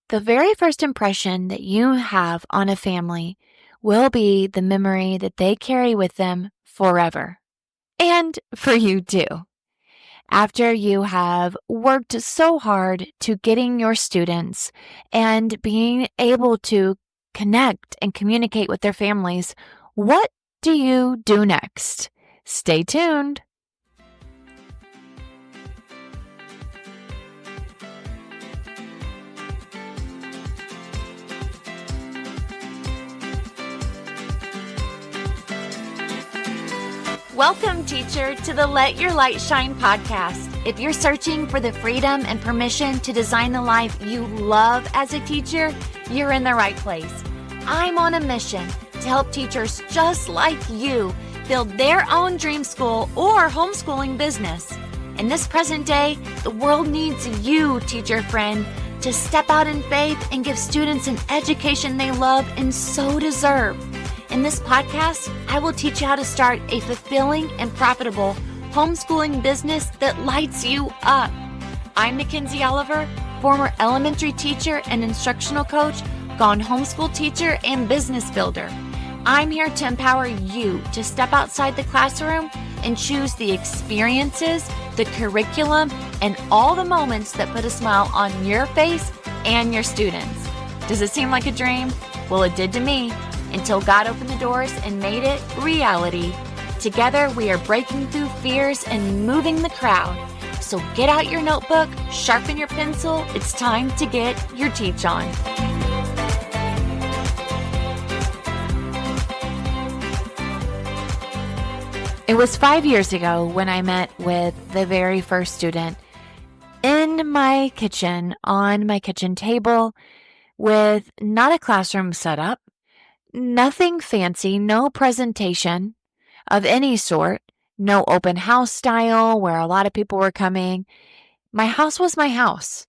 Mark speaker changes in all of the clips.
Speaker 1: The very first impression that you have on a family will be the memory that they carry with them forever. And for you too. After you have worked so hard to getting your students and being able to connect and communicate with their families, what do you do next? Stay tuned. Welcome, teacher, to the Let Your Light Shine podcast. If you're searching for the freedom and permission to design the life you love as a teacher, you're in the right place. I'm on a mission to help teachers just like you build their own dream school or homeschooling business. In this present day, the world needs you, teacher friend, to step out in faith and give students an education they love and so deserve. In this podcast, I will teach you how to start a fulfilling and profitable homeschooling business that lights you up. I'm Makenzie Oliver, former elementary teacher and instructional coach, gone homeschool teacher and business builder. I'm here to empower you to step outside the classroom and choose the experiences, the curriculum, and all the moments that put a smile on your face and your students. Does it seem like a dream? Well, it did to me. Until God opened the doors and made it reality. Together, we are breaking through fears and moving the crowd. So get out your notebook, sharpen your pencil. It's time to get your teach on. It was 5 years ago when I met with the very first student in my kitchen, on my kitchen table, with not a classroom setup, nothing fancy, no presentation of any sort, no open house style where a lot of people were coming. My house was my house,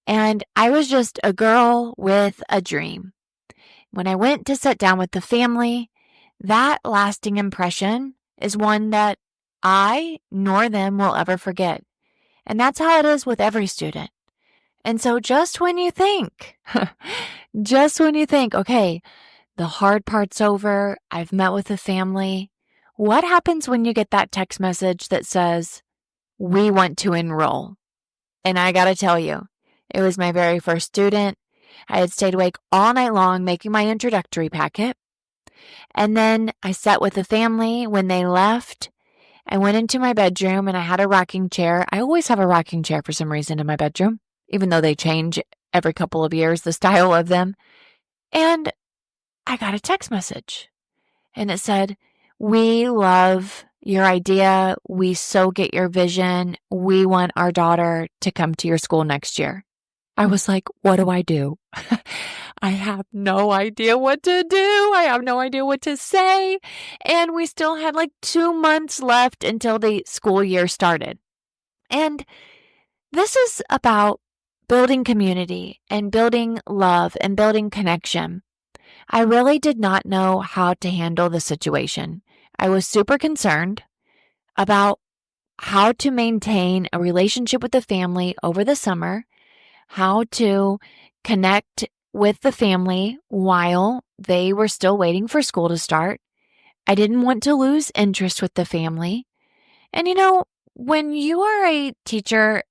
Speaker 1: and I was just a girl with a dream. When I went to sit down with the family, that lasting impression is one that I nor them will ever forget. And that's how it is with every student. And so just when you think, okay, the hard part's over, I've met with the family, what happens when you get that text message that says, we want to enroll? And I gotta tell you, it was my very first student. I had stayed awake all night long making my introductory packet. And then I sat with the family. When they left, I went into my bedroom and I had a rocking chair. I always have a rocking chair for some reason in my bedroom, even though they change every couple of years, the style of them. And I got a text message and it said, we love your idea. We so get your vision. We want our daughter to come to your school next year. I was like, what do I do? I have no idea what to do. I have no idea what to say. And we still had like 2 months left until the school year started. And this is about building community and building love and building connection. I really did not know how to handle the situation. I was super concerned about how to maintain a relationship with the family over the summer, how to connect with the family while they were still waiting for school to start. I didn't want to lose interest with the family. And when you are a teacher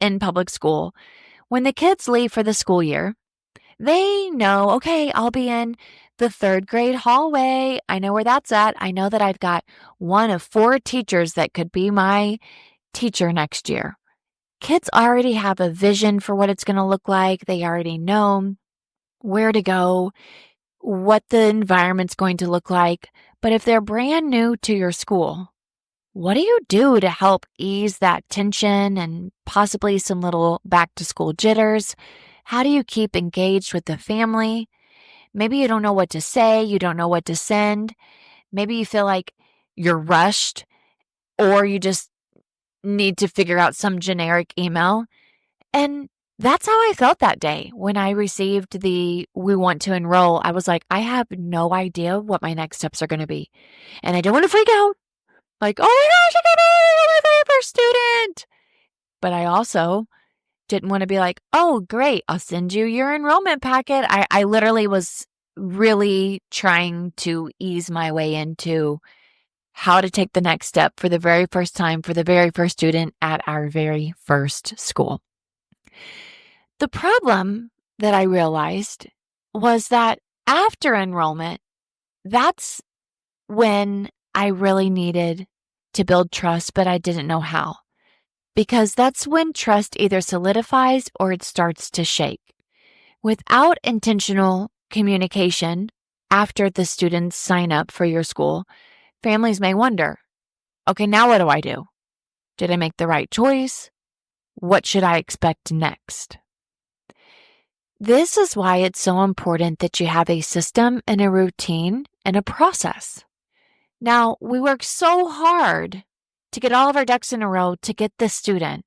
Speaker 1: in public school, when the kids leave for the school year, they know, okay, I'll be in the 3rd grade hallway. I know where that's at. I know that I've got one of 4 teachers that could be my teacher next year. Kids already have a vision for what it's going to look like. They already know where to go, what the environment's going to look like. But if they're brand new to your school, what do you do to help ease that tension and possibly some little back to school jitters? How do you keep engaged with the family? Maybe you don't know what to say. You don't know what to send. Maybe you feel like you're rushed or you just need to figure out some generic email. And that's how I felt that day when I received the we want to enroll. I was like, I have no idea what my next steps are going to be. And I don't want to freak out. Like, oh my gosh, I got my very first student. But I also didn't want to be like, oh, great, I'll send you your enrollment packet. I literally was really trying to ease my way into how to take the next step for the very first time for the very first student at our very first school. The problem that I realized was that after enrollment, that's when I really needed to build trust, but I didn't know how. Because that's when trust either solidifies or it starts to shake. Without intentional communication after the students sign up for your school, families may wonder, okay, now what do I do? Did I make the right choice? What should I expect next? This is why it's so important that you have a system and a routine and a process. Now, we work so hard to get all of our ducks in a row to get this student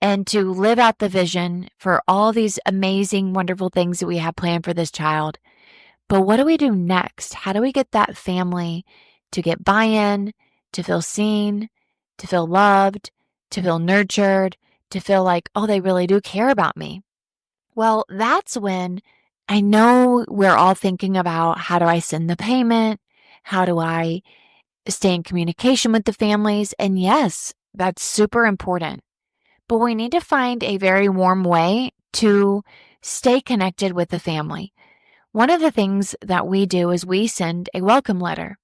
Speaker 1: and to live out the vision for all these amazing, wonderful things that we have planned for this child. But what do we do next? How do we get that family to get buy-in, to feel seen, to feel loved, to feel nurtured, to feel like, oh, they really do care about me? Well, that's when I know we're all thinking about, how do I send the payment? How do I stay in communication with the families? And yes, that's super important. But we need to find a very warm way to stay connected with the family. One of the things that we do is we send a welcome letter.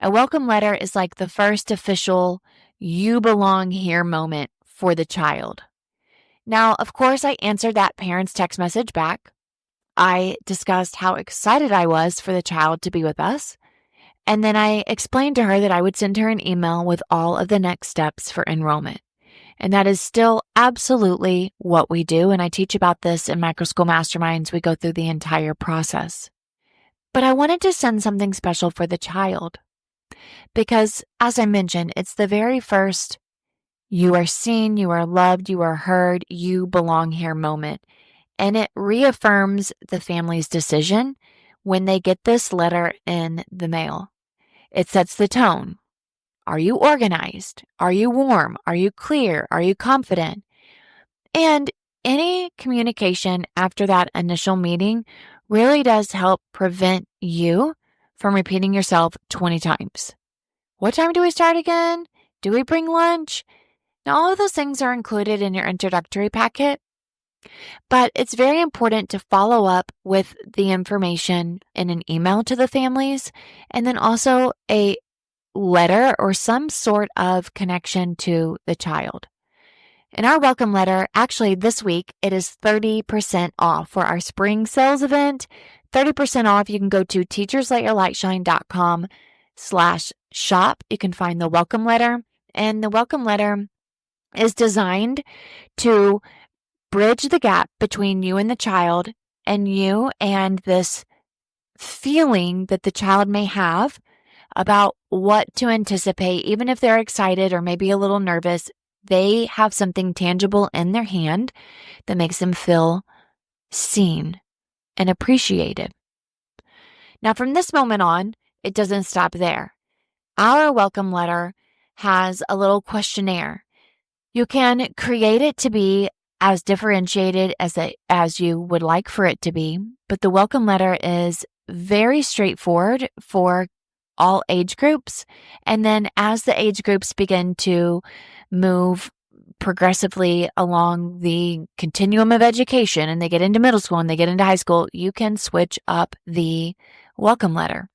Speaker 1: A welcome letter is like the first official you belong here moment for the child. Now, of course, I answered that parent's text message back. I discussed how excited I was for the child to be with us. And then I explained to her that I would send her an email with all of the next steps for enrollment. And that is still absolutely what we do. And I teach about this in Microschool Masterminds. We go through the entire process. But I wanted to send something special for the child. Because, as I mentioned, it's the very first you are seen, you are loved, you are heard, you belong here moment. And it reaffirms the family's decision when they get this letter in the mail. It sets the tone. Are you organized? Are you warm? Are you clear? Are you confident? And any communication after that initial meeting really does help prevent you from repeating yourself 20 times. What time do we start again? Do we bring lunch? Now, all of those things are included in your introductory packet, but it's very important to follow up with the information in an email to the families, and then also a letter or some sort of connection to the child. In our welcome letter, actually this week, it is 30% off for our spring sales event. 30% off. You can go to teachersletyourlightshine.com/shop. You can find the welcome letter, and the welcome letter is designed to bridge the gap between you and the child and you and this feeling that the child may have about what to anticipate. Even if they're excited or maybe a little nervous, they have something tangible in their hand that makes them feel seen and appreciated. Now, from this moment on, it doesn't stop there. Our welcome letter has a little questionnaire. You can create it to be as differentiated as you would like for it to be, but the welcome letter is very straightforward for all age groups. And then as the age groups begin to move progressively along the continuum of education and they get into middle school and they get into high school, you can switch up the welcome letter.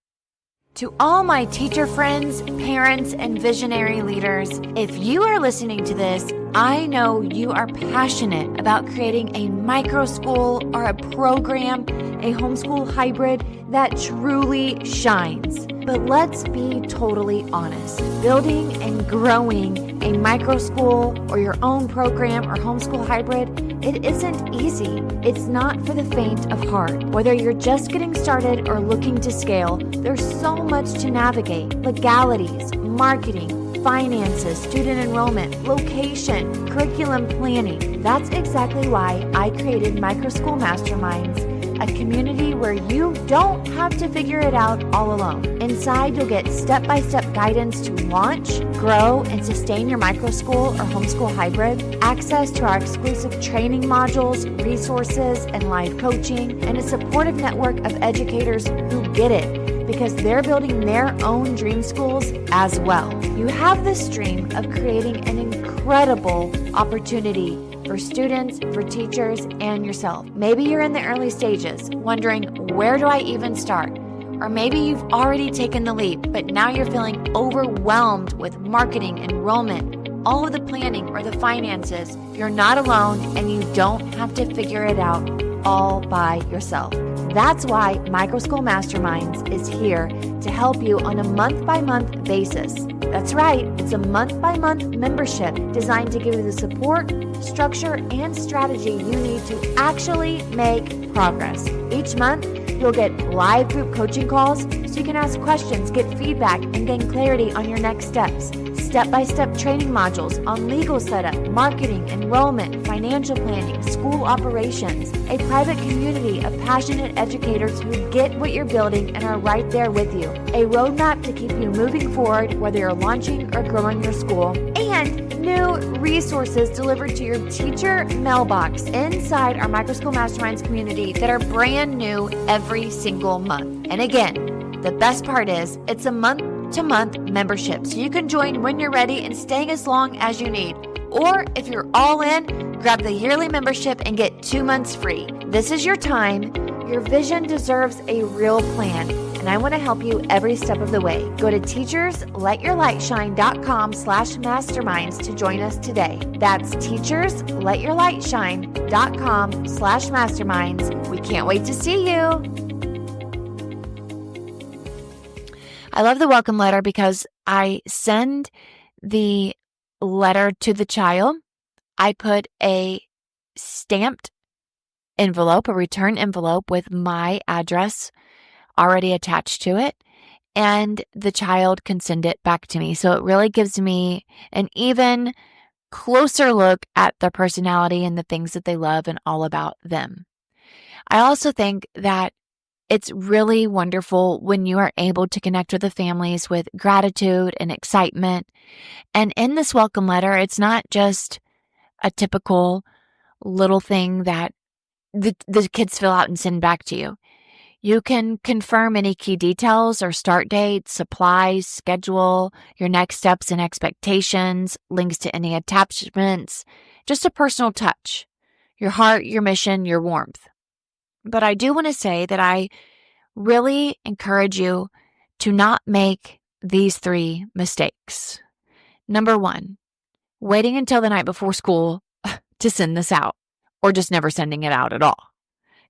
Speaker 1: To all my teacher friends, parents, and visionary leaders, if you are listening to this, I know you are passionate about creating a micro school or a program, a homeschool hybrid that truly shines. But let's be totally honest. Building and growing a micro school or your own program or homeschool hybrid, it isn't easy. It's not for the faint of heart. Whether you're just getting started or looking to scale, there's so much to navigate. Legalities, marketing, finances, student enrollment, location, curriculum planning. That's exactly why I created Microschool Masterminds a community where you don't have to figure it out all alone. Inside, you'll get step-by-step guidance to launch, grow, and sustain your microschool or homeschool hybrid, access to our exclusive training modules, resources, and live coaching, and a supportive network of educators who get it because they're building their own dream schools as well. You have this dream of creating an incredible opportunity for students, for teachers, and yourself. Maybe you're in the early stages, wondering, where do I even start? Or maybe you've already taken the leap, but now you're feeling overwhelmed with marketing, enrollment, all of the planning or the finances. You're not alone, and you don't have to figure it out all by yourself. That's why Microschool Masterminds is here to help you on a month-by-month basis. That's right, it's a month-by-month membership designed to give you the support, structure, and strategy you need to actually make progress. Each month, you'll get live group coaching calls so you can ask questions, get feedback, and gain clarity on your next steps. Step-by-step training modules on legal setup, marketing, enrollment, financial planning, school operations, a private community of passionate educators who get what you're building and are right there with you, a roadmap to keep you moving forward whether you're launching or growing your school, and new resources delivered to your teacher mailbox inside our Microschool Masterminds community that are brand new every single month. And again, the best part is it's a month-to-month membership, so you can join when you're ready and staying as long as you need. Or if you're all in, grab the yearly membership and get 2 months free. This is your time. Your vision deserves a real plan, and I want to help you every step of the way. Go to teachersletyourlightshine.com/masterminds to join us today. That's teachersletyourlightshine.com/masterminds. We can't wait to see you. I love the welcome letter because I send the letter to the child. I put a stamped envelope, a return envelope with my address already attached to it, and the child can send it back to me. So it really gives me an even closer look at their personality and the things that they love and all about them. I also think that it's really wonderful when you are able to connect with the families with gratitude and excitement. And in this welcome letter, it's not just a typical little thing that the kids fill out and send back to you. You can confirm any key details or start dates, supplies, schedule, your next steps and expectations, links to any attachments, just a personal touch, your heart, your mission, your warmth. But I do want to say that I really encourage you to not make these 3 mistakes. Number 1, waiting until the night before school to send this out, or just never sending it out at all.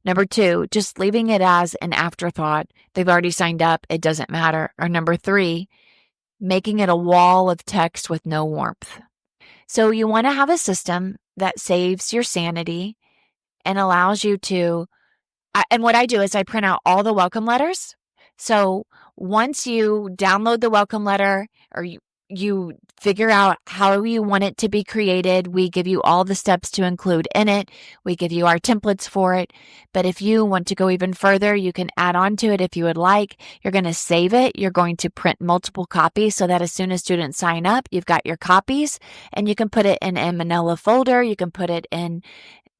Speaker 1: Number 2, just leaving it as an afterthought. They've already signed up. It doesn't matter. Or number 3, making it a wall of text with no warmth. So you want to have a system that saves your sanity and allows you to, and what I do is I print out all the welcome letters. So once you download the welcome letter or you figure out how you want it to be created, we give you all the steps to include in it. We give you our templates for it. But if you want to go even further, you can add on to it if you would like. You're going to save it. You're going to print multiple copies so that as soon as students sign up, you've got your copies, and you can put it in a manila folder. You can put it in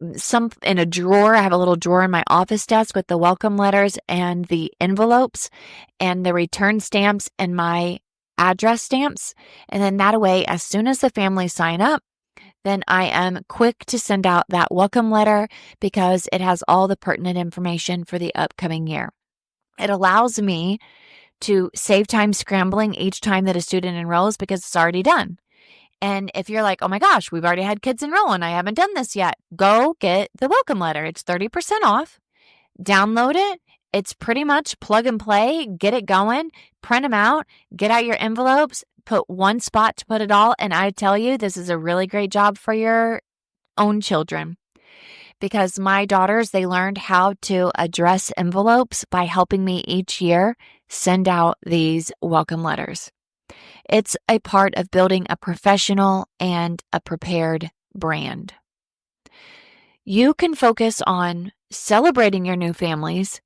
Speaker 1: a drawer. I have a little drawer in my office desk with the welcome letters and the envelopes and the return stamps and my address stamps. And then that way, as soon as the families sign up, then I am quick to send out that welcome letter because it has all the pertinent information for the upcoming year. It allows me to save time scrambling each time that a student enrolls because it's already done. And if you're like, oh my gosh, we've already had kids enroll and I haven't done this yet, go get the welcome letter. It's 30% off. Download it. It's pretty much plug and play, get it going, print them out, get out your envelopes, put one spot to put it all. And I tell you, this is a really great job for your own children because my daughters, they learned how to address envelopes by helping me each year send out these welcome letters. It's a part of building a professional and a prepared brand. You can focus on celebrating your new families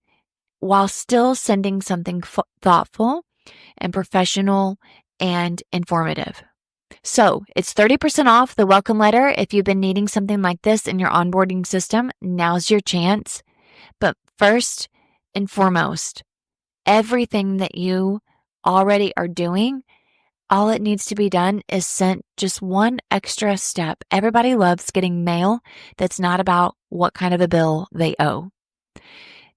Speaker 1: while still sending something thoughtful and professional and informative. So it's 30% off the welcome letter. If you've been needing something like this in your onboarding system, now's your chance. But first and foremost, everything that you already are doing, all it needs to be done is sent just one extra step. Everybody loves getting mail that's not about what kind of a bill they owe.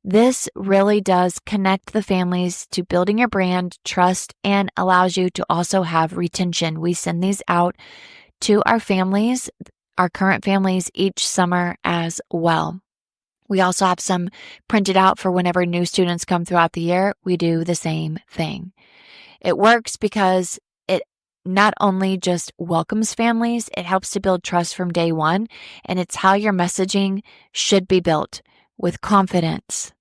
Speaker 1: This really does connect the families to building your brand, trust, and allows you to also have retention. We send these out to our families, our current families, each summer as well. We also have some printed out for whenever new students come throughout the year. We do the same thing. It works because it not only just welcomes families, it helps to build trust from day one, and it's how your messaging should be built, with confidence,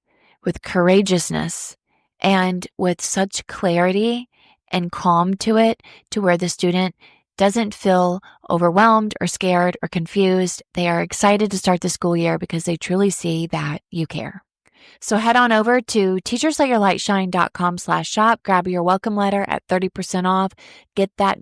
Speaker 1: with courageousness, and with such clarity and calm to it, to where the student doesn't feel overwhelmed or scared or confused. They are excited to start the school year because they truly see that you care. So head on over to teachersletyourlightshine.com/shop, grab your welcome letter at 30% off, get that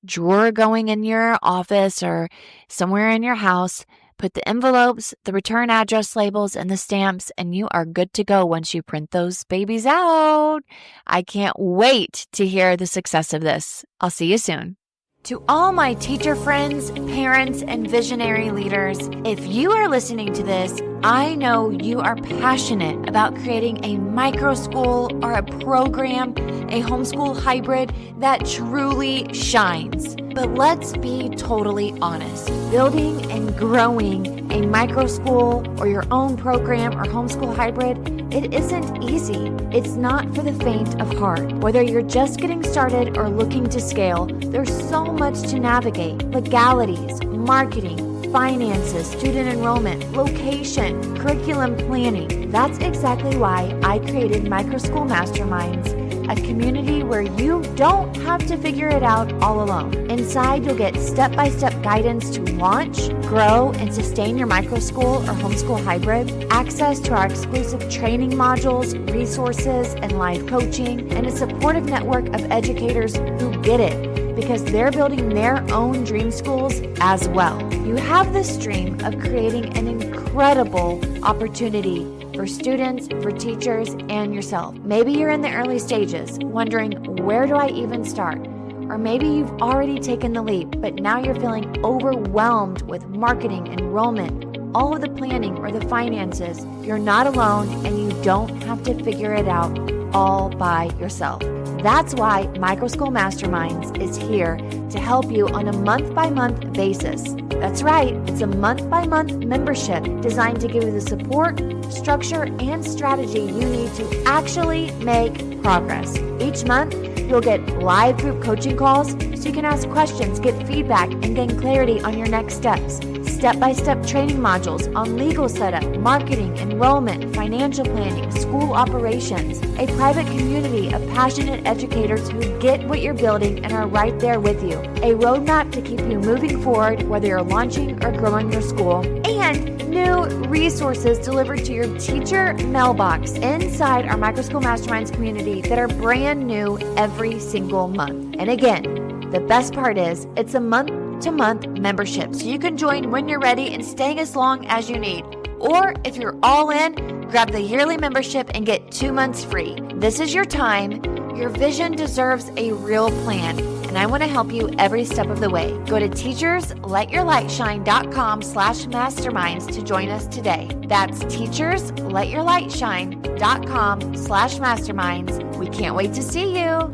Speaker 1: drawer going in your office or somewhere in your house. Put the envelopes, the return address labels, and the stamps, and you are good to go once you print those babies out. I can't wait to hear the success of this. I'll see you soon. To all my teacher friends, parents, and visionary leaders, if you are listening to this, I know you are passionate about creating a micro school or a program, a homeschool hybrid that truly shines. But let's be totally honest. Building and growing a micro school or your own program or homeschool hybrid, it isn't easy. It's not for the faint of heart. Whether you're just getting started or looking to scale, there's so much to navigate. Legalities, marketing, finances, student enrollment, location, curriculum planning. That's exactly why I created Microschool Masterminds, a community where you don't have to figure it out all alone. Inside, you'll get step-by-step guidance to launch, grow, and sustain your microschool or homeschool hybrid, access to our exclusive training modules, resources, and live coaching, and a supportive network of educators who get it, because they're building their own dream schools as well. You have this dream of creating an incredible opportunity for students, for teachers, and yourself. Maybe you're in the early stages, wondering, where do I even start? Or maybe you've already taken the leap, but now you're feeling overwhelmed with marketing, enrollment, all of the planning or the finances. You're not alone, and you don't have to figure it out all by yourself. That's why Microschool Masterminds is here to help you on a month-by-month basis. That's right, it's a month-by-month membership designed to give you the support, structure, and strategy you need to actually make progress. Each month, you'll get live group coaching calls so you can ask questions, get feedback, and gain clarity on your next steps. Step-by-step training modules on legal setup, marketing, enrollment, financial planning, school operations, a private community of passionate educators who get what you're building and are right there with you, a roadmap to keep you moving forward whether you're launching or growing your school, and new resources delivered to your teacher mailbox inside our Microschool Masterminds community that are brand new every single month. And again, the best part is it's a month-to-month membership, so you can join when you're ready and staying as long as you need. Or if you're all in, grab the yearly membership and get 2 months free. This is your time. Your vision deserves a real plan, and I want to help you every step of the way. Go to teachersletyourlightshine.com/masterminds to join us today. That's teachersletyourlightshine.com/masterminds. We can't wait to see you.